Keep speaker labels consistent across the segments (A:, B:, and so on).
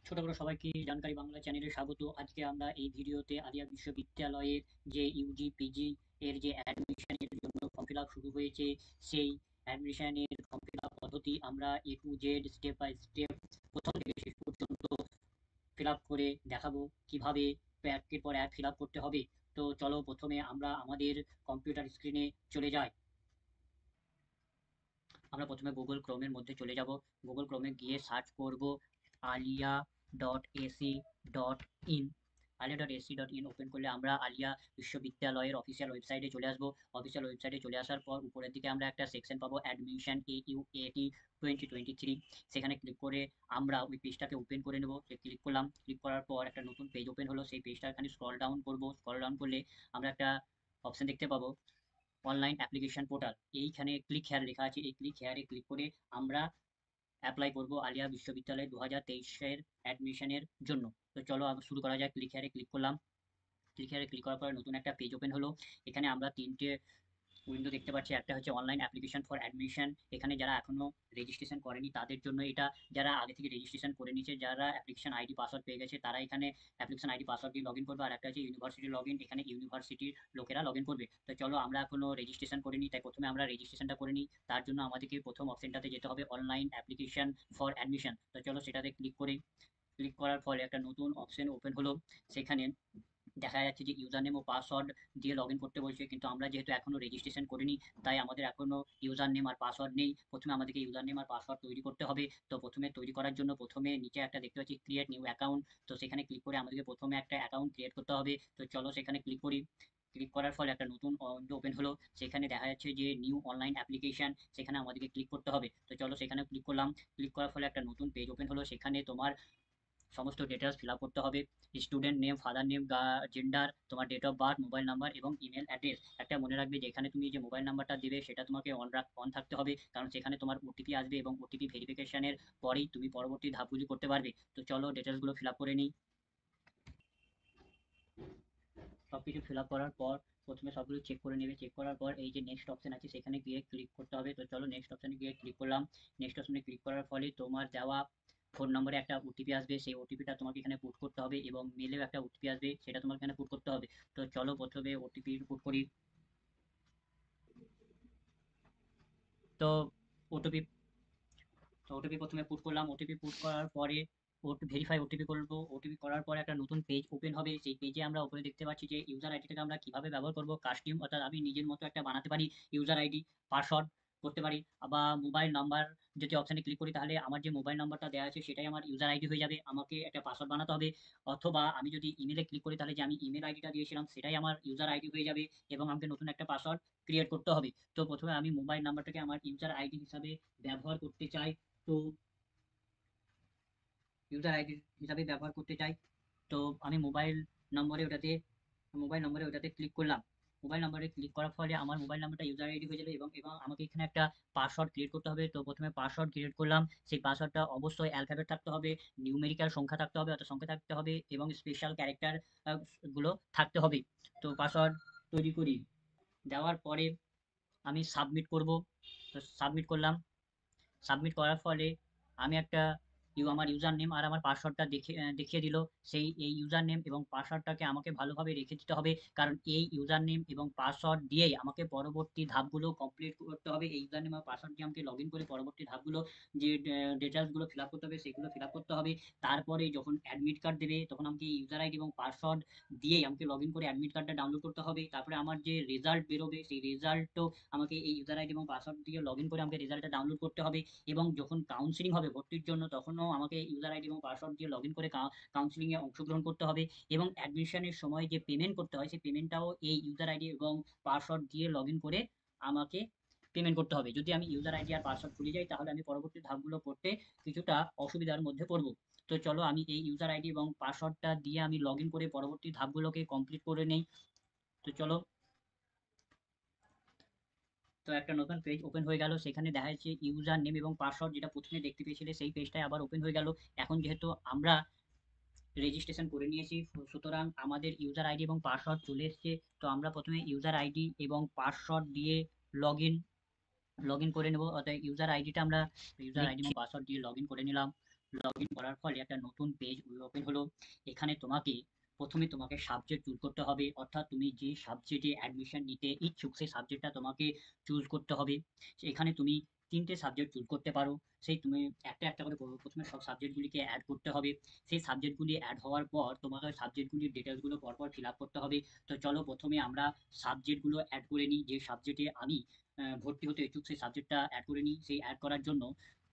A: ছোট বড় সবাইকে জানকারি বাংলা চ্যানেলে স্বাগত। আজকে আমরা এই ভিডিওতে আলিয়া বিশ্ববিদ্যালয়ের যে ইউজি পিজি এর যে অ্যাডমিশনের জন্য ফর্ম ফিল আপ শুরু হয়েছে, সেই অ্যাডমিশনের ফর্ম ফিল আপ পদ্ধতি আমরা A to Z step by step প্রথম থেকে শেষ পর্যন্ত ফিল আপ করে দেখাবো কিভাবে একের পর এক ফিল আপ করতে হবে। তো চলো প্রথমে আমরা আমাদের কম্পিউটার স্ক্রিনে চলে যাই। আমরা প্রথমে গুগল ক্রোমের মধ্যে চলে যাব। গুগল ক্রোমে গিয়ে সার্চ করব Aliah dot AC dot in. আলিয়া.ac.in ওপেন করলে আমরা আলিয়া বিশ্ববিদ্যালয়ের অফিসিয়াল ওয়েবসাইটে চলে আসবো। অফিসিয়াল ওয়েবসাইটে চলে আসার পর উপরের দিকে আমরা একটা সেকশন পাবো, অ্যাডমিশন AUAT 2023। সেখানে ক্লিক করে আমরা ওই পেজটাকে ওপেন করে নেব। ক্লিক করলাম, ক্লিক করার পর একটা নতুন পেজ ওপেন হলো। সেই পেজটা এখানে স্ক্রল ডাউন করব। স্ক্রল ডাউন করলে আমরা একটা অপশন দেখতে পাবো, অনলাইন অ্যাপ্লিকেশন পোর্টাল। এইখানে ক্লিক হেয়ার লেখা আছে, এই ক্লিক হেয়ারে ক্লিক করে আমরা অ্যাপ্লাই করব আলিয়া বিশ্ববিদ্যালয় 2023-এর অ্যাডমিশনের জন্য। তো চলো শুরু করা যাক। ক্লিক হেয়ারে ক্লিক করলাম। ক্লিক হেয়ারে ক্লিক করার পর নতুন একটা পেজ ওপেন হলো। এখানে আমরা তিনটে উইন্ডো দেখতে পাচ্ছি। একটা হচ্ছে অনলাইন অ্যাপ্লিকেশন ফর অ্যাডমিশন। এখানে যারা এখনো রেজিস্ট্রেশন করেনি তাদের জন্য এটা, যারা আগে থেকে রেজিস্ট্রেশন করে নিয়েছে, যারা অ্যাপ্লিকেশন আইডি পাসওয়ার্ড পেয়ে গেছে তারা এখানে অ্যাপ্লিকেশন আইডি পাসওয়ার্ড দিয়ে লগ ইন করবে। আর একটা হচ্ছে ইউনিভার্সিটি লগ ইন, এখানে ইউনিভার্সিটির লোকেরা লগ ইন করবে। তো চলো আমরা এখনো রেজিস্ট্রেশন করিনি, তাই প্রথমে আমরা রেজিস্ট্রেশনটা করে নিই। তার জন্য আমাদেরকে প্রথম অপশনটাতে যেতে হবে, অনলাইন অ্যাপ্লিকেশন ফর অ্যাডমিশন। তো চলো সেটাতে ক্লিক করি। ক্লিক করার ফলে একটা নতুন অপশন ওপেন হলো। সেখানে দেখা যাচ্ছে যে ইউজার নেম ও পাসওয়ার্ড দিয়ে লগ ইন করতে বলছে, কিন্তু আমরা যেহেতু এখনো রেজিস্ট্রেশন করিনি তাই আমাদের এখনো ইউজার নেম আর পাসওয়ার্ড নেই। প্রথমে আমাদেরকে ইউজার নেম আর পাসওয়ার্ড তৈরি করতে হবে। তো প্রথমে তৈরি করার জন্য প্রথমে নিচে একটা দেখতে পাচ্ছি ক্রিয়েট নিউ অ্যাকাউন্ট। তো সেখানে ক্লিক করে আমাদেরকে প্রথমে একটা অ্যাকাউন্ট ক্রিয়েট করতে হবে। তো চলো সেখানে ক্লিক করি। ক্লিক করার ফলে একটা নতুন উইন্ডো ওপেন হলো। সেখানে দেখা যাচ্ছে যে নিউ অনলাইন অ্যাপ্লিকেশন, সেখানে আমাদেরকে ক্লিক করতে হবে। তো চলো সেখানে ক্লিক করলাম। ক্লিক করার ফলে একটা নতুন পেজ ওপেন হলো। সেখানে তোমার সমস্ত ডিটেলস ফিল আপ করতে হবে। Student name, father name, gender, তোমার date of birth, mobile number এবং ইমেল অ্যাড্রেস। একটা মনে রাখবে, যেখানে তুমি যে মোবাইল নাম্বারটা দেবে সেটা তোমাকে অন থাকতে হবে, কারণ সেখানে তোমার ওটিপি আসবে এবং ওটিপি ভেরিফিকেশনের পরেই তুমি পরবর্তী ধাপগুলি করতে পারবে। তো চলো ডিটেলসগুলো ফিল আপ করে নিই। সব কিছু ফিল আপ করার পর প্রথমে সবগুলো চেক করে নেবে। চেক করার পর এই যে নেক্সট অপশন আছে সেখানে গিয়ে ক্লিক করতে হবে। তো চলো নেক্সট অপশনে গিয়ে ক্লিক করলাম। নেক্সট অপশনে ক্লিক করার ফলে তোমার দেওয়া ফোন নম্বরে একটা ওটিপি আসবে, সেই ওটিপিটা তোমাকে এখানে পুট করতে হবে, এবং মেলেও একটা ওটিপি আসবে, সেটা তোমাকে এখানে পুট করতে হবে। তো চলো প্রথমে ওটিপি পুট করি। তো ওটিপি ওটিপি প্রথমে পুট করলাম। ওটিপি পুট করার পরে ভেরিফাই ওটিপি করবো। ওটিপি করার পরে একটা নতুন পেজ ওপেন হবে। সেই পেজে আমরা উপরে দেখতে পাচ্ছি যে ইউজার আইডিটাকে আমরা কিভাবে ব্যবহার করবো, কাস্টম, অর্থাৎ আমি নিজের মতো একটা বানাতে পারি ইউজার আইডি, পাসওয়ার্ড করতে পারি। আবার মোবাইল নাম্বার যদি অপশানে ক্লিক করি তাহলে আমার যে মোবাইল নাম্বারটা দেওয়া আছে সেটাই আমার ইউজার আইডি হয়ে যাবে, আমাকে একটা পাসওয়ার্ড বানাতে হবে। অথবা আমি যদি ইমেলে ক্লিক করি তাহলে যে আমি ইমেল আইডিটা দিয়েছিলাম সেটাই আমার ইউজার আইডি হয়ে যাবে, এবং আমাকে নতুন একটা পাসওয়ার্ড ক্রিয়েট করতে হবে। তো প্রথমে আমি মোবাইল নাম্বারটাকে আমার ইউজার আইডি হিসাবে ব্যবহার করতে চাই। তো ইউজার আইডি হিসাবে ব্যবহার করতে চাই। তো আমি মোবাইল নম্বরে ওটাতে ক্লিক করলাম। মোবাইল নম্বরে ক্লিক করার ফলে আমার মোবাইল নাম্বারটা ইউজার আইডি হয়ে যাবে, এবং এবং আমাকে এখানে একটা পাসওয়ার্ড ক্রিয়েট করতে হবে। তো প্রথমে পাসওয়ার্ড ক্রিয়েট করলাম। সেই পাসওয়ার্ডটা অবশ্যই অ্যালফাবেট থাকতে হবে, নিউমেরিক্যাল সংখ্যা থাকতে হবে, অর্থাৎ সংখ্যা থাকতে হবে, এবং স্পেশাল ক্যারেক্টার গুলো থাকতে হবে। তো পাসওয়ার্ড তৈরি করি। দেওয়ার পরে আমি সাবমিট করব। তো সাবমিট করলাম। সাবমিট করার ফলে আমি একটা আমার ইউজার নেম আর আমার পাসওয়ার্ডটা দেখিয়ে দিল। এই ইউজার নেম এবং পাসওয়ার্ডটাকে আমাকে ভালোভাবে রেখে দিতে হবে, কারণ এই ইউজার নেম এবং পাসওয়ার্ড দিয়েই আমাকে পরবর্তী ধাপগুলো কমপ্লিট করতে হবে। এই ইউজার নেম আর পাসওয়ার্ড দিয়ে আমাকে লগ ইন করে পরবর্তী ধাপগুলো, যে ডিটেলসগুলো ফিল আপ করতে হবে সেগুলো ফিল আপ করতে হবে। তারপরে যখন অ্যাডমিট কার্ড দেবে তখন আমাকে ইউজার আইডি এবং পাসওয়ার্ড দিয়েই আমাকে লগ ইন করে অ্যাডমিট কার্ডটা ডাউনলোড করতে হবে। তারপরে আমার যে রেজাল্ট বেরোবে সেই রেজাল্টও আমাকে এই ইউজার আইডি এবং পাসওয়ার্ড দিয়ে লগ ইন করে আমাকে রেজাল্টটা ডাউনলোড করতে হবে। এবং যখন কাউন্সিলিং হবে ভর্তির জন্য তখনও আমাকে ইউজার আইডি এবং পাসওয়ার্ড দিয়ে লগ ইন করে কাউন্সিলিংয়ে অংশগ্রহণ করতে হবে। এবং অ্যাডমিশনের সময় যে পেমেন্ট করতে হয় সেই পেমেন্টটাও এই ইউজার আইডি এবং পাসওয়ার্ড দিয়ে লগ ইন করে আমাকে পেমেন্ট করতে হবে। যদি আমি ইউজার আইডি আর পাসওয়ার্ড ভুলে যাই তাহলে আমি পরবর্তী ধাপগুলো করতে কিছুটা অসুবিধার মধ্যে পড়বো। তো চলো আমি এই ইউজার আইডি এবং পাসওয়ার্ডটা দিয়ে আমি লগ ইন করে পরবর্তী ধাপগুলোকে কমপ্লিট করে নেই। তো চলো। তো একটা নতুন পেজ ওপেন হয়ে গেল। সেখানে দেখা যাচ্ছে ইউজার নেম এবং পাসওয়ার্ড যেটা প্রথমে দেখতে পেয়েছিলে সেই পেজটাই আবার ওপেন হয়ে গেল। এখন যেহেতু আমরা রেজিস্ট্রেশন করে নিয়েছি সুতরাং আমাদের ইউজার আইডি এবং পাসওয়ার্ড চলে এসেছে। তো আমরা প্রথমে ইউজার আইডি এবং পাসওয়ার্ড দিয়ে লগ ইন করে নেব। অর্থাৎ ইউজার আইডিটা আমরা ইউজার আইডি এবং পাসওয়ার্ড দিয়ে লগ ইন করে নিলাম। লগইন করার ফলে একটা নতুন পেজ ওপেন হলো। এখানে প্রথমে তোমাকে সাবজেক্ট চুজ করতে হবে, অর্থাৎ তুমি যে সাবজেক্টে অ্যাডমিশন নিতে ইচ্ছুক সেই সাবজেক্টটা তোমাকে চুজ করতে হবে। এখানে তুমি ৩ টে সাবজেক্ট চুজ করতে পারো। সেই তুমি একটা করে প্রথমে সব সাবজেক্টগুলিকে অ্যাড করতে হবে। সেই সাবজেক্টগুলি অ্যাড হওয়ার পর তোমাকে সাবজেক্টগুলির ডিটেলসগুলো পরপর ফিল আপ করতে হবে। তো চলো প্রথমে আমরা সাবজেক্টগুলো অ্যাড করে নিই। যে সাবজেক্টে আমি ভর্তি হতে ইচ্ছুক সেই সাবজেক্টটা অ্যাড করে নিই। সেই অ্যাড করার জন্য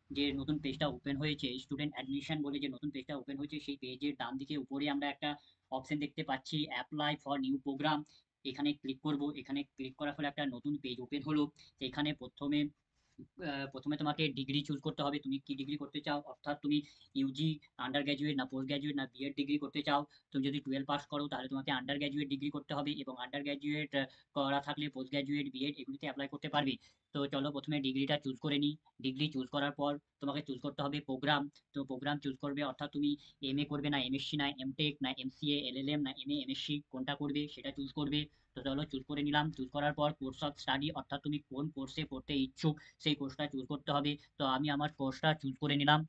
A: যে নতুন পেজটা ওপেন হয়েছে, স্টুডেন্ট অ্যাডমিশন বলে যে নতুন পেজটা ওপেন হয়েছে, সেই পেজের ডান দিকে উপরে আমরা একটা অপশন দেখতে পাচ্ছি, অ্যাপ্লাই ফর নিউ প্রোগ্রাম। এখানে ক্লিক করব। এখানে ক্লিক করার ফলে একটা নতুন পেজ ওপেন হলো। তো এখানে প্রথমে তোমাকে ডিগ্রি চুজ করতে হবে। তুমি কি ডিগ্রি করতে চাও, অর্থাৎ তুমি ইউজি, আন্ডার গ্র্যাজুয়েট, না পোস্ট গ্র্যাজুয়েট, না বিএড ডিগ্রি করতে চাও। তুমি যদি 12 পাস করো তাহলে তোমাকে আন্ডার গ্র্যাজুয়েট ডিগ্রি করতে হবে, এবং আন্ডার গ্র্যাজুয়েট করা থাকলে পোস্ট গ্র্যাজুয়েট, বিএড এগুলিতে অ্যাপ্লাই করতে পারবে। তো চলো প্রথমে ডিগ্রিটা চুজ করে নিই। ডিগ্রি চুজ করার পর তোমাকে চুজ করতে হবে প্রোগ্রাম। তো প্রোগ্রাম চুজ করবে, অর্থাৎ তুমি এমএ করবে, না এমএসসি, না এমটেক, না এমসিএ, এলএলএম, না এমএ এমএসসি, কোনটা করবে সেটা চুজ করবে। তো চলো চুজ করে নিলাম। চুজ করার পর কোর্স অফ স্টাডি, অর্থাৎ তুমি কোন কোর্সে পড়তে ইচ্ছুক সেই কোর্সটা চুজ করতে হবে। তো আমি আমার কোর্সটা চুজ করে নিলাম।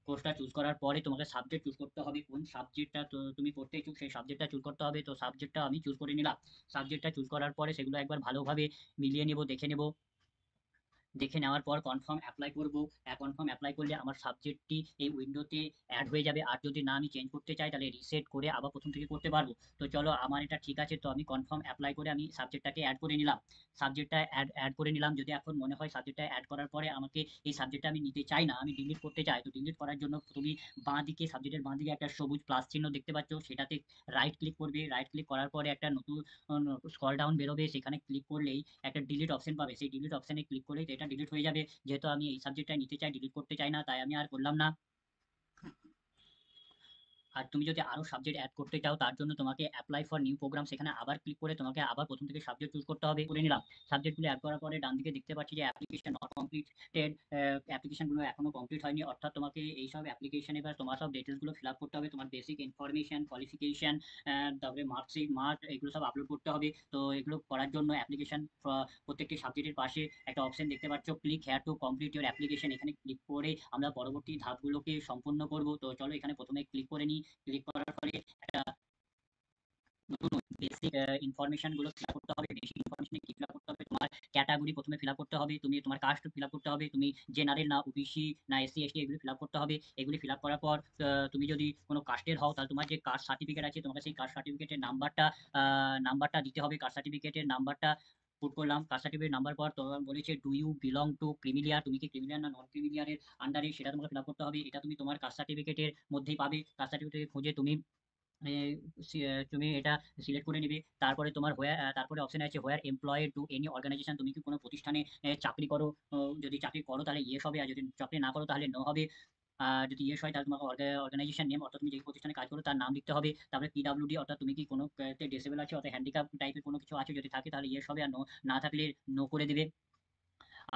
A: কোর্সটা চুজ করার পরে তোমাকে সাবজেক্ট চুজ করতে হবে, কোন সাবজেক্টটা তো তুমি পড়তে ইচ্ছুক সেই সাবজেক্টটা চুজ করতে হবে। তো সাবজেক্টটা আমি চুজ করে নিলাম। সাবজেক্টটা চুজ করার পরে সেগুলো একবার ভালোভাবে মিলিয়ে নেব, দেখে নেব। দেখে নেওয়ার পর কনফার্ম অ্যাপ্লাই করব। কনফার্ম অ্যাপ্লাই করলে আমার সাবজেক্টটি এই উইন্ডোতে অ্যাড হয়ে যাবে। আর যদি না আমি চেঞ্জ করতে চাই তাহলে রিসেট করে আবার প্রথম থেকে করতে পারবো। তো চলো আমার এটা ঠিক আছে, তো আমি কনফার্ম অ্যাপ্লাই করে আমি সাবজেক্টটাকে অ্যাড করে নিলাম। সাবজেক্টটা অ্যাড করে নিলাম। যদি এখন মনে হয় সাবজেক্টটা অ্যাড করার পরে আমাকে এই সাবজেক্টটা আমি নিতে চাই না, আমি ডিলিট করতে চাই, তো ডিলিট করার জন্য তুমি সাবজেক্টের বাঁ দিকে একটা সবুজ প্লাস চিহ্ন দেখতে পাচ্ছ, সেটাতে রাইট ক্লিক করবে। রাইট ক্লিক করার পরে একটা নতুন স্ক্রল ডাউন বেরোবে, সেখানে ক্লিক করলেই একটা ডিলিট অপশন পাবে। সেই ডিলিট অপশনে ক্লিক করলেই এটা ডিলিট হয়ে যাবে। যেহেতু আমি এই সাবজেক্টটা নিতে চাই, ডিলিট করতে চাই না, তাই আমি আর করলাম না। আর তুমি যদি আরো সাবজেক্ট অ্যাড করতে চাও তার জন্য তোমাকে অ্যাপ্লাই ফর নিউ প্রোগ্রাম, সেখানে আবার ক্লিক করে তোমাকে আবার প্রথম থেকে সাবজেক্ট চুজ করতে হবে। করে নিলাম। সাবজেক্টগুলো অ্যাড করার পরে ডান দিকে দেখতে পাচ্ছি যে অ্যাপ্লিকেশন নট কমপ্লিটেড, অ্যাপ্লিকেশনগুলো এখনো কমপ্লিট হয়নি, অর্থাৎ তোমাকে এইসব অ্যাপ্লিকেশনে বা তোমার সব ডিটেলসগুলো ফিল আপ করতে হবে। তোমার বেসিক ইনফরমেশন, কোয়ালিফিকেশন, তারপরে মার্কশিট, মার্ক, এগুলো সব আপলোড করতে হবে। তো এগুলো করার জন্য প্রত্যেকটি সাবজেক্টের পাশে একটা অপশন দেখতে পাচ্ছ, click here to complete your application. এখানে ক্লিক করে আমরা পরবর্তী ধাপগুলোকে সম্পূর্ণ করব। তো চলো এখানে প্রথমে ক্লিক করে নিই। ক্লিক করার ফলে একটা নতুন বেসিক ইনফরমেশন গুলো ফিল করতে হবে। বেসিক ইনফরমেশনে কি ফিল করতে হবে, তোমার ক্যাটাগরি প্রথমে ফিল করতে হবে, তুমি তোমার কাস্ট ফিল করতে হবে, তুমি জেনারেল না ওবিসি না এসসি এসটি, এগুলো ফিল করতে হবে। এগুলি ফিল করার পর তুমি যদি কোনো কাস্টের হও তাহলে তোমার যে কাস্ট সার্টিফিকেট আছে তোমাকে সেই কাস্ট সার্টিফিকেটের নাম্বারটা দিতে হবে। কাস্ট সার্টিফিকেটের নাম্বারটা পুট করলাম। কাস্ট সার্টিফিকেট নাম্বার পর তোমার বলেছে do you belong to creamy layer, তুমি কি ক্রিমিলিয়ার না নন ক্রিমিলিয়ারের আন্ডারে, সেটা তোমাকে ফিল করতে হবে। এটা তুমি তোমার কাস্ট সার্টিফিকেটের মধ্যেই পাবে। কাস্ট সার্টিফিকেট খুঁজে এ তুমি এটা সিলেক্ট করে নিবে। তারপরে তোমার তারপরে অপশন আছে হোয়ার এমপ্লয়েড টু এনি অর্গানাইজেশন, তুমি কি কোনো প্রতিষ্ঠানে চাকরি করো। যদি চাকরি করো তাহলে ইয়েস হবে, আর যদি চাকরি না করো তাহলে নো হবে। আর যদি ইয়েস হয় তাহলে তোমাকে অর্গানাইজেশন নেম, অর্থাৎ তুমি যে প্রতিষ্ঠানে কাজ করো তার নাম লিখতে হবে। তারপরে পিডব্লিউডি, অর্থাৎ তুমি কি কোনো ডিসেবল আছে, অর্থাৎ হ্যান্ডিক্যাপ টাইপের কোনো কিছু আছে, যদি থাকে তাহলে ইয়েস হবে, আর না থাকলে নো করে দিবে।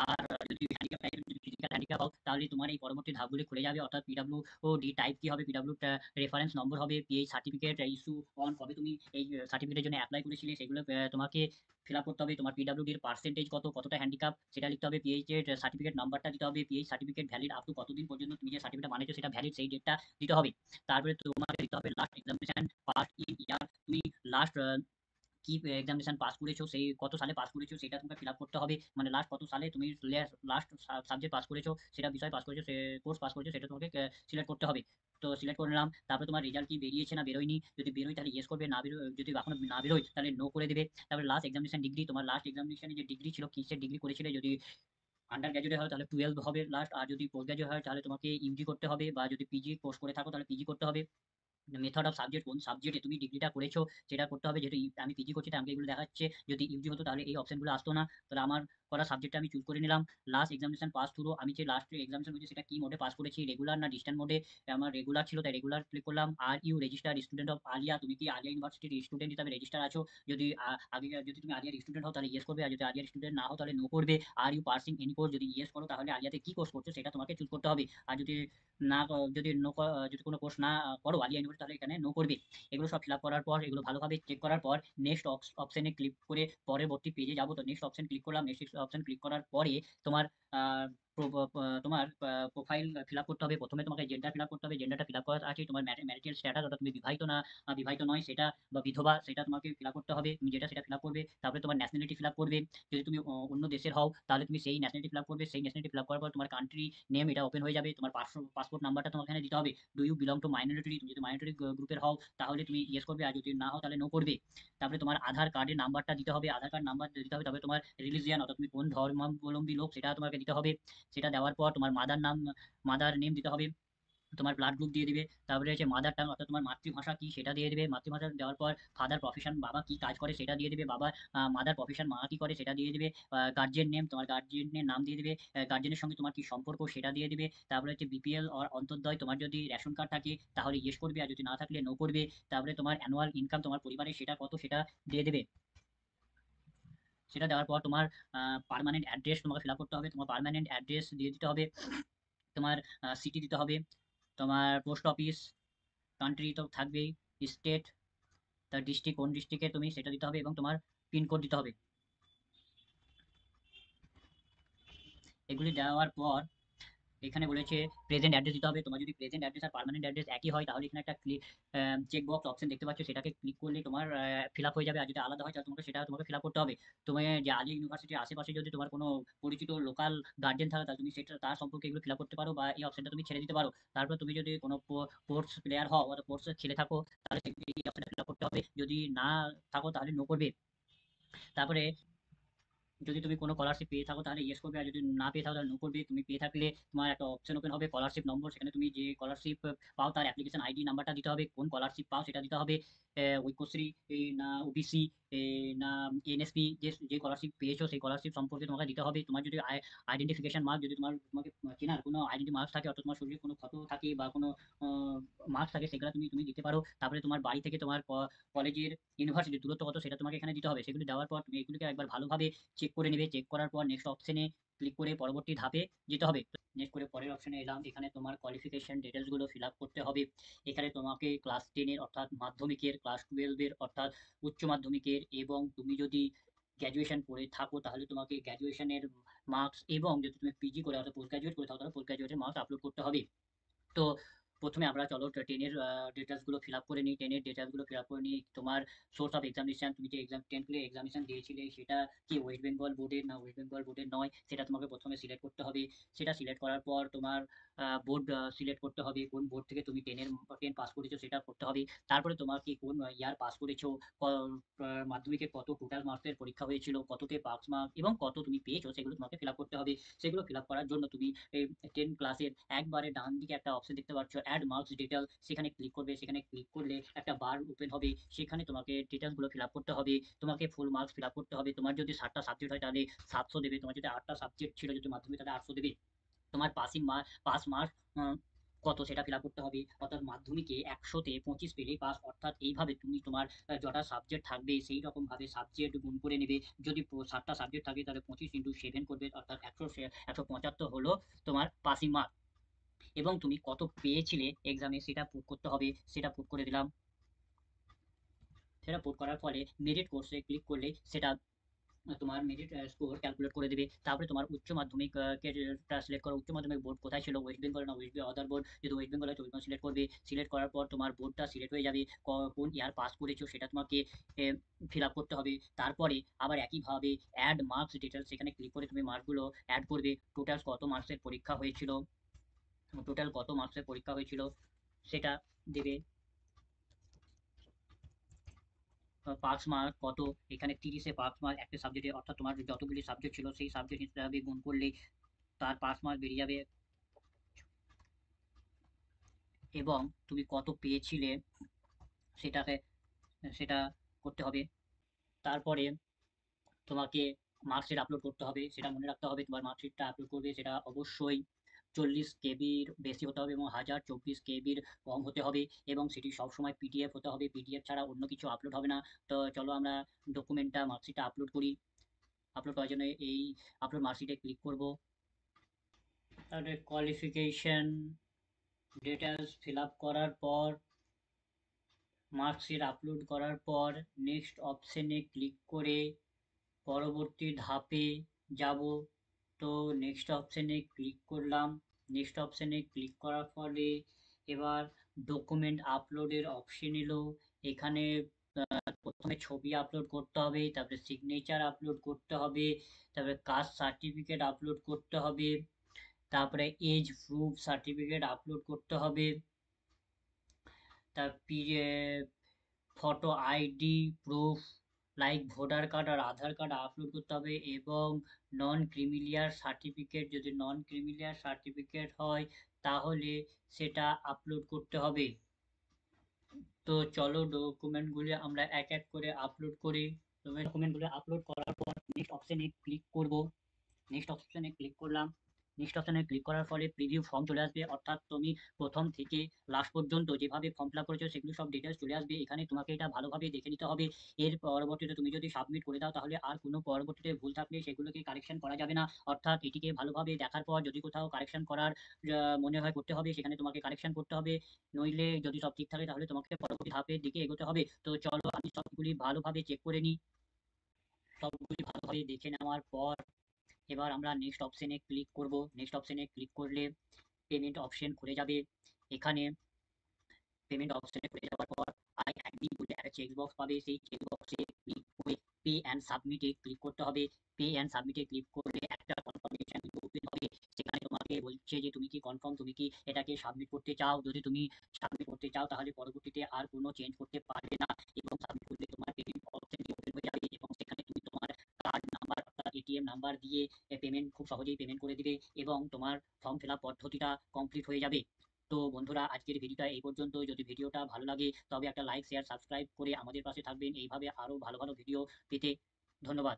A: আর যদি হ্যান্ডিক্যাপ টাইপের, যদি ফিজিক্যাল হ্যান্ডিক্যাপ হও তাহলে তোমার এই পরবর্তী ধাপগুলি খুলে যাবে। অর্থাৎ পিডব্লিউডি টাইপ কি হবে, পিডব্লিউ রেফারেন্স নম্বর হবে, পিএইচ সার্টিফিকেট ইস্যু অন, কবে তুমি এই সার্টিফিকেটের জন্য অ্যাপ্লাই করেছিলে সেগুলো তোমাকে ফিল আপ করতে হবে। তোমার পিডব্লিউডির পার্সেন্টেজ কতটা হ্যান্ডিক্যাপ সেটা লিখতে হবে। পিএইচ এর সার্টিফিকেট নাম্বারটা দিতে হবে। PH certificate valid up to কতদিন পর্যন্ত তুমি যে সার্টিফিকেট বানিয়েছো সেটা ভ্যালিড, সেই ডেটটা দিতে হবে। তারপরে তোমাকে দিতে হবে লাস্ট এক্সামিনেশন পাস ইন ইয়ার, তুমি লাস্ট কি এক্সামিনেশন পাস করেছো, সেই কত সালে পাস করেছো সেটা তোমাকে ফিল আপ করতে হবে। মানে লাস্ট কত সালে তুমি লাস্ট সাবজেক্ট পাস করেছো, সেটা বিষয় পাস করেছো, সে কোর্স পাস করেছো, সেটা তোমাকে সিলেক্ট করতে হবে। তো সিলেক্ট করে নিলাম। তারপরে তোমার রেজাল্ট কি বেরিয়েছে না বেরোয়নি, যদি বেরোয় তাহলে ইয়েস করবে, না বেরোয়, যদি এখনো না বেরোয় তাহলে নো করে দেবে। তারপরে লাস্ট এক্সামিনেশন ডিগ্রি, তোমার লাস্ট এক্সামিনেশনে যে ডিগ্রি ছিল কিসের ডিগ্রি করেছিলে, যদি আন্ডার গ্র্যাজুয়েট হয় তাহলে 12 হবে লাস্ট, আর যদি পোস্ট গ্র্যাজুয়েট হয় তাহলে তোমাকে ইউজি করতে হবে, বা যদি পিজি কোর্স করে থাকো তাহলে পিজি করতে হবে। মেথড অফ সাবজেক্ট, কোন সাবজেক্টে তুমি ডিগ্রিটা করেছো সেটা করতে হবে। যেহেতু আমি পিজি করছি তাই আমাকে এগুলো দেখাচ্ছে। যদি ইউজি হতো তাহলে এই অপশনগুলো আসতো না। তাহলে আমার করা সাবজেক্টটা আমি চুজ করে নিলাম। লাস্ট এক্সামিনেশন পাস থ্রু, আমি যে লাস্ট এক্সামিনেশন হয়েছে সেটা কি মোডে পাস করেছি, রেগুলার না ডিস্ট্যান্ট মোডে। আমার রেগুলার ছিল তাই রেগুলার ক্লিক করলাম। Are you registered student of Aliah, তুমি কি আলিয়া ইউনিভার্সিটির স্টুডেন্ট হিসাবে রেজিস্টার আছো। যদি যদি তুমি আলিয়ার স্টুডেন্ট হও তাহলে ইয়েস করবে, আর যদি আলিয়ার স্টুডেন্ট না হও তাহলে নো করবে। Are you pursuing any course, যদি ইয়েস করো তাহলে আলিয়াতে কি কোর্স করছো সেটা তোমাকে চুজ করতে হবে। আর না যদি যদি কোনো কোর্স না করো আলিয়া ইউনিভার্সিটি তাহলে এখানে নো করবে। এগুলো সব ফিল আপ করার পর, এগুলো ভালোভাবে চেক করার পর নেক্সট অপশনে ক্লিক করে পরবর্তী পেজে যাবো। তো নেক্সট অপশন ক্লিক করলাম। নেক্সট অপশন ক্লিক করার পরে তোমার তোমার প্রোফাইল ফিল আপ করতে হবে। প্রথমে তোমাকে জেন্ডার ফিল আপ করতে হবে। জেন্ডারটা ফিল আপ করার আছে তোমার ম্যারিটাল স্ট্যাটাস, অর্থাৎ তুমি বিবাহিত না বিবাহিত নয় সেটা, বা বিধবা সেটা তোমাকে ফিল আপ করতে হবে। তুমি যেটা সেটা ফিল আপ করবে। তারপরে তোমার ন্যাশনালিটি ফিল আপ করবে। যদি তুমি অন্য দেশের হও তাহলে তুমি সেই ন্যাশনালিটি ফিল আপ করবে। সেই ন্যাশনালিটি ফিল আপ করার পর তোমার কান্ট্রি নেম এটা ওপেন হয়ে যাবে। তোমার পাসপোর্ট নাম্বারটা তোমার এখানে দিতে হবে। Do you belong to minority, তুমি যদি মাইনরিটি গ্রুপের হও তাহলে তুমি ইয়েস করবে, আর যদি না হও তাহলে নো করবে। তারপরে তোমার আধার কার্ডের নাম্বারটা দিতে হবে। আধার কার্ড নাম্বার দিতে হবে। তারপরে তোমার রিলিজিয়ান, অর্থাৎ তুমি কোন ধর্মাবলম্বী লোক সেটা তোমাকে দিতে হবে। সেটা দেওয়ার পর তোমার মাদার নেম দিতে হবে। তোমার ব্লাড গ্রুপ দিয়ে দিবে। তারপরে হচ্ছে মাদার টাং, অর্থাৎ তোমার মাতৃভাষা কি সেটা দিয়ে দিবে। মাতৃভাষা দেওয়ার পর ফাদার প্রফেশন, বাবা কি কাজ করে সেটা দিয়ে দিবে। মাদার প্রফেশন, মা কি করে সেটা দিয়ে দিবে। গার্জিয়ান নেম, তোমার গার্জিয়ানের নাম দিয়ে দিবে। গার্জিয়ানের সঙ্গে তোমার কি সম্পর্ক সেটা দিয়ে দিবে। তারপরে হচ্ছে বিপিএল আর অন্তর্দয়, তোমার যদি রেশন কার্ড থাকে তাহলে ইয়েস করবে, আর যদি না থাকলে নো করবে। তারপরে তোমার অ্যানুয়াল ইনকাম তোমার পরিবারের সেটা কত সেটা দিয়ে দেবে। সেটা দেওয়ার পর তোমার পার্মানেন্ট অ্যাড্রেস তোমাকে ফিল আপ করতে হবে। তোমার পার্মানেন্ট অ্যাড্রেস দিয়ে দিতে হবে। তোমার সিটি দিতে হবে। তোমার পোস্ট অফিস, কান্ট্রি তো থাকবেই, স্টেট, তার ডিস্ট্রিক্ট কোন ডিস্ট্রিক্টে তুমি সেটা দিতে হবে, এবং তোমার পিনকোড দিতে হবে। এগুলি দেওয়ার পর এখানে বলেছে প্রেজেন্ট অ্যাড্রেস দিতে হবে। তোমার যদি প্রেজেন্ট অ্যাড্রেস আর পার্মানেন্ট অ্যাড্রেস একই হয় তাহলে এখানে একটা চেক বক্স অপশন দেখতে পাচ্ছ, সেটাকে ক্লিক করলে তোমার ফিল আপ হয়ে যাবে। আর যদি আলাদা হয় তাহলে তোমাকে ফিল আপ করতে হবে। তুমি যে আলিয়া ইউনিভার্সিটির আশেপাশে যদি তোমার কোনো পরিচিত লোকাল গার্জেন থাকে তাহলে তুমি সেটা তার সম্পর্কে এগুলো ফিল আপ করতে পারো, বা এই অপশনটা তুমি ছেড়ে দিতে পারো। তারপর তুমি যদি কোনো স্পোর্টস প্লেয়ার হও অথবা স্পোর্টস খেলে থাকো তাহলে এই অপশনটা ফিল আপ করতে হবে। যদি না থাকো তাহলে নো করবে। তারপরে যদি তুমি কোনো স্কলারশিপ পেয়ে থাকো তাহলে ইয়েস করবে, আর যদি না পেয়ে থাকো তাহলে নো করবে। তুমি পেয়ে থাকলে তোমার একটা অপশন ওপেন হবে স্কলারশিপ নম্বর, সেখানে তুমি যে স্কলারশিপ পাও তার অ্যাপ্লিকেশন আইডি নাম্বারটা দিতে হবে। কোন স্কলারশিপ পাও সেটা দিতে হবে। ঐক্যশ্রী না ওবিসি না এনএসপি, যে যে স্কলারশিপ পেয়েছো সেই স্কলারশিপ সম্পর্কে তোমাকে দিতে হবে। তোমার যদি আইডেন্টিফিকেশন মার্ক, যদি তোমাকে চেনার কোনো আইডেন্টি মার্কস থাকে, অর্থাৎ তোমার শরীরে কোনো ক্ষত থাকে বা কোনো মার্কস থাকে সেগুলো তুমি দিতে পারো। তারপরে তোমার বাড়ি থেকে তোমার কলেজের ইউনিভার্সিটির দূরত্ব কত সেটা তোমাকে এখানে দিতে হবে। সেগুলি দেওয়ার পর তুমি এগুলিকে একবার ভালোভাবে চেক করে নেবে। চেক করার পর নেক্সট অপশনে ক্লিক করে পরবর্তী ধাপে যেতে হবে। নেক্সট করে পরের অপশনে এলাম। এখানে তোমার কোয়ালিফিকেশন ডিটেলসগুলো ফিল আপ করতে হবে। এখানে তোমাকে ক্লাস 10-এর অর্থাৎ মাধ্যমিকের, ক্লাস 12-এর অর্থাৎ উচ্চ মাধ্যমিকের, এবং তুমি যদি গ্র্যাজুয়েশন করে থাকো তাহলে তোমাকে গ্র্যাজুয়েশনের মার্কস, এবং যদি তুমি পিজি করে অর্থাৎ পোস্ট গ্র্যাজুয়েট করে থাকো তাহলে পোস্ট গ্র্যাজুয়েটের মার্কস আপলোড করতে হবে। তো প্রথমে আমরা চলো 10-এর ডিটেলসগুলো ফিল আপ করে নিই। 10-এর ডিটেলসগুলো ফিল আপ করে নিই। তোমার সোর্স অফ এক্সামিনেশন, তুমি যে 10 এক্সামিনেশন দিয়েছিলে সেটা কি ওয়েস্ট বেঙ্গল বোর্ডের না ওয়েস্ট বেঙ্গল বোর্ডের নয় সেটা তোমাকে প্রথমে সিলেক্ট করতে হবে। সেটা সিলেক্ট করার পর তোমার বোর্ড সিলেক্ট করতে হবে। কোন বোর্ড থেকে তুমি 10 পাস করেছো সেটা করতে হবে। তারপরে তোমাকে কোন ইয়ার পাস করেছো, মাধ্যমিকে কত টোটাল মার্কসের পরীক্ষা হয়েছিল, কততে পাস মার্ক এবং কত তুমি পেয়েছো সেগুলো তোমাকে ফিল আপ করতে হবে। সেগুলো ফিল আপ করার জন্য তুমি এই 10 ক্লাসের একবারে ডান দিকে একটা অপশন দেখতে পাচ্ছ অ্যাড মার্কস ডিটেল, সেখানে ক্লিক করবে। সেখানে ক্লিক করলে একটা বার ওপেন হবে, সেখানে তোমাকে ডিটেলস গুলো ফিল আপ করতে হবে। তোমাকে ফুল মার্কস ফিল আপ করতে হবে। তোমার যদি 7টা সাবজেক্ট হয় তাহলে 700 দেবে। তোমার যদি 8টা সাবজেক্ট ছিল যদি মাধ্যমিক তাহলে 800 দেবে। তোমার পাস মার্ক কত সেটা ফিল আপ করতে হবে। অর্থাৎ মাধ্যমিকে 100-তে 25 পেলেই পাস। অর্থাৎ এইভাবে তুমি তোমার যটা সাবজেক্ট থাকবে সেই রকম ভাবে সাবজেক্ট গুণ করে নেবে। যদি 7টা সাবজেক্ট থাকে তাহলে 25 × 7 করবে, অর্থাৎ 175 হলো তোমার পাসিং মার্ক। এবং তুমি কত পেয়েছিলে এক্সামে সেটা পুট করতে হবে। সেটা পুট করে দিলাম। সেটা পুট করার ফলে মেরিট কোর্সে ক্লিক করলে সেটা তোমার মেরিট স্কোর ক্যালকুলেট করে দেবে। তারপরে তোমার উচ্চ মাধ্যমিক সিলেক্ট করো। উচ্চ মাধ্যমিক বোর্ড কোথায় ছিল, ওয়েস্ট বেঙ্গল না আদার বোর্ড। যদি ওয়েস্ট বেঙ্গল হয় তো সিলেক্ট করবে। সিলেক্ট করার পর তোমার বোর্ডটা সিলেক্ট হয়ে যাবে। কোন ইয়ার পাস করেছো সেটা তোমাকে ফিল আপ করতে হবে। তারপরে আবার একইভাবে অ্যাড মার্কস ডিটেলস, সেখানে ক্লিক করে তুমি মার্কগুলো অ্যাড করবে। টোটাল কত মার্কসের পরীক্ষা হয়েছিল, সেটা দেবে। পাস মার্ক কত, এখানে 30-এ পাস মার্ক একটা সাবজেক্টে, অর্থাৎ তোমার যতগুলি সাবজেক্ট ছিল সেই সাবজেক্ট হিসাবে গুণ করলে তার পাস মার্ক বেরিয়ে যাবে। এবং তুমি কত পেয়েছিলে সেটাকে সেটা করতে হবে। তারপরে তোমাকে মার্কশিট আপলোড করতে হবে। সেটা মনে রাখতে হবে, তোমার মার্কশিটটা আপলোড করবে সেটা অবশ্যই 40 কেবির বেশি হতে হবে এবং 1024 কেবির কম হতে হবে, এবং সেটি সবসময় পিডিএফ হতে হবে। পিডিএফ ছাড়া অন্য কিছু আপলোড হবে না। তো চলো আমরা ডকুমেন্টটা মার্কশিটটা আপলোড করি। আপলোড করার জন্য এই আপলোড মার্কশিটে ক্লিক করব। তারপরে কোয়ালিফিকেশন ডিটেলস ফিল আপ করার পর, মার্কশিট আপলোড করার পর নেক্সট অপশনে ক্লিক করে পরবর্তী ধাপে যাব। তো নেক্সট অপশানে ক্লিক করলাম। নেক্সট অপশানে ক্লিক করার ফলে এবার ডকুমেন্ট আপলোডের অপশন এলো। এখানে প্রথমে ছবি আপলোড করতে হবে, তারপরে সিগনেচার আপলোড করতে হবে, তারপরে কাস্ট সার্টিফিকেট আপলোড করতে হবে, তারপরে এজ প্রুফ সার্টিফিকেট আপলোড করতে হবে, তারপরে photo ID proof like voter card আর আধার কার্ড আপলোড করতে হবে, এবং নন ক্রিমিলিয়ার সার্টিফিকেট, যদি নন ক্রিমিলিয়ার সার্টিফিকেট হয় তাহলে সেটা আপলোড করতে হবে। তো চলো ডকুমেন্টগুলি আমরা এক এক করে আপলোড করি। ডকুমেন্টগুলো আপলোড করার পর নেক্সট অপশনে ক্লিক করব। নেক্সট অপশনে ক্লিক করলাম। নেক্সট অপশনে ক্লিক করার ফলে প্রিভিউ ফর্ম চলে আসবে, অর্থাৎ তুমি প্রথম থেকে লাস্ট পর্যন্ত যেভাবে ফর্ম ফিল আপ করেছো সেগুলো সব ডিটেলস চলে আসবে। এখানে তোমাকে এটা ভালোভাবে দেখে নিতে হবে। এর পরবর্তীতে তুমি যদি সাবমিট করে দাও তাহলে আর কোনো পরবর্তীতে ভুল থাকলে সেগুলোকে কারেকশন করা যাবে না। অর্থাৎ এটিকে ভালোভাবে দেখার পর যদি কোথাও কারেকশন করার মনে হয় করতে হবে, সেখানে তোমাকে কারেকশন করতে হবে। নইলে যদি সব ঠিক থাকে তাহলে তোমাকে পরবর্তী ধাপের দিকে এগোতে হবে। তো চলো আমি সবগুলি ভালোভাবে চেক করে নিই। সবগুলি ভালোভাবে দেখে নেওয়ার পর এবার আমরা নেক্সট অপশনে ক্লিক করব। নেক্সট অপশনে ক্লিক করলে পেমেন্ট অপশন খুলে যাবে। এখানে পেমেন্ট অপশনে খুলে যাওয়ার পর আই অ্যাগ্রি বলে একটা চেক বক্স পাবে, সেই চেক বক্সে ক্লিক করে পে অ্যান্ড সাবমিটে ক্লিক করতে হবে। পে অ্যান্ড সাবমিটে ক্লিক করলে একটা কনফার্মেশন ওপেন হবে। সেখানে তোমাকে বলছে যে তুমি কি কনফার্ম, তুমি কি এটাকে সাবমিট করতে চাও। যদি তুমি সাবমিট করতে চাও তাহলে পরবর্তীতে আর কোনো চেঞ্জ করতে পারবে না, এবং সাবমিট করলে তোমার পেমেন্ট অপশনটি ওপেন হয়ে যাবে, এবং সেখানে তুমি তোমার কার্ড নাম্বার অর্থাৎ এটিএম নাম্বার দিয়ে পেমেন্ট খুব সহজেই পেমেন্ট করে দিবে, এবং তোমার ফর্ম ফিল আপ পদ্ধতিটা কমপ্লিট হয়ে যাবে। তো বন্ধুরা আজকের ভিডিওটা এই পর্যন্ত। যদি ভিডিওটা ভালো লাগে তবে একটা লাইক শেয়ার সাবস্ক্রাইব করে আমাদের পাশে থাকবেন এইভাবে আরো ভালো ভালো ভিডিও পেতে। ধন্যবাদ।